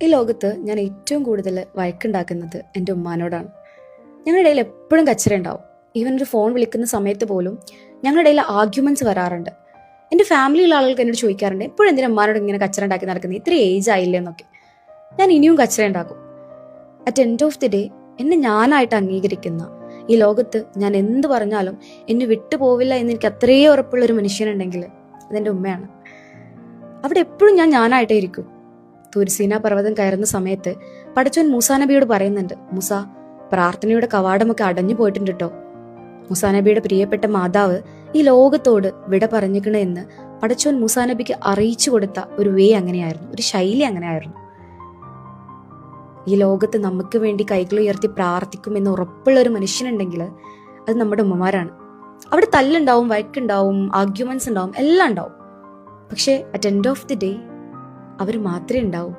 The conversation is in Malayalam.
ഈ ലോകത്ത് ഞാൻ ഏറ്റവും കൂടുതൽ വഴക്കുണ്ടാക്കുന്നത് എൻ്റെ ഉമ്മാനോടാണ്. ഞങ്ങളുടെ ഇടയിൽ എപ്പോഴും കച്ചറ ഉണ്ടാവും. ഈവൻ ഒരു ഫോൺ വിളിക്കുന്ന സമയത്ത് പോലും ഞങ്ങളുടെ ഇടയിൽ ആർഗ്യുമെന്റ്സ് വരാറുണ്ട്. എൻ്റെ ഫാമിലിയിലുള്ള ആളുകൾക്ക് എന്നോട് ചോദിക്കാറുണ്ട്, എപ്പോഴും എന്തിനാ ഉമ്മാനോട് ഇങ്ങനെ കച്ചറ ഉണ്ടാക്കി നടക്കുന്നത്, ഇത്ര ഏജ് ആയില്ലേ എന്നൊക്കെ. ഞാൻ ഇനിയും കച്ചറ ഉണ്ടാക്കും. At end of the day എന്നെ ഞാനായിട്ട് അംഗീകരിക്കുന്ന ഈ ലോകത്ത് ഞാൻ എന്ത് പറഞ്ഞാലും എന്നെ വിട്ടു പോവില്ല എന്ന് എനിക്ക് അത്രയേ ഉറപ്പുള്ള ഒരു മനുഷ്യനുണ്ടെങ്കിൽ അതെൻ്റെ ഉമ്മയാണ്. അവിടെ എപ്പോഴും ഞാനായിട്ടേ ഇരിക്കും. തുരിസീന പർവ്വതം കയറുന്ന സമയത്ത് പടച്ചോൻ മൂസാ നബിയോട് പറയുന്നുണ്ട്, മൂസ, പ്രാർത്ഥനയുടെ കവാടമൊക്കെ അടഞ്ഞു പോയിട്ടുണ്ട് കേട്ടോ. മൂസാ നബിയുടെ പ്രിയപ്പെട്ട മാതാവ് ഈ ലോകത്തോട് വിട പറഞ്ഞിക്കണ എന്ന് പടച്ചോൻ മൂസാ നബിക്ക് അറിയിച്ചു കൊടുത്ത ഒരു വേ അങ്ങനെയായിരുന്നു, ഒരു ശൈലി അങ്ങനെയായിരുന്നു. ഈ ലോകത്ത് നമുക്ക് വേണ്ടി കൈകൾ ഉയർത്തി പ്രാർത്ഥിക്കുമെന്ന് ഉറപ്പുള്ള ഒരു മനുഷ്യനുണ്ടെങ്കിൽ അത് നമ്മുടെ ഉമ്മമാരാണ്. അവിടെ തല്ലുണ്ടാവും, വഴക്കുണ്ടാവും, ആർഗ്യുമെന്റ്സ് ഉണ്ടാവും, എല്ലാം ഉണ്ടാവും. പക്ഷെ at end of the day അവർ മാത്രമേ ഉണ്ടാവൂ.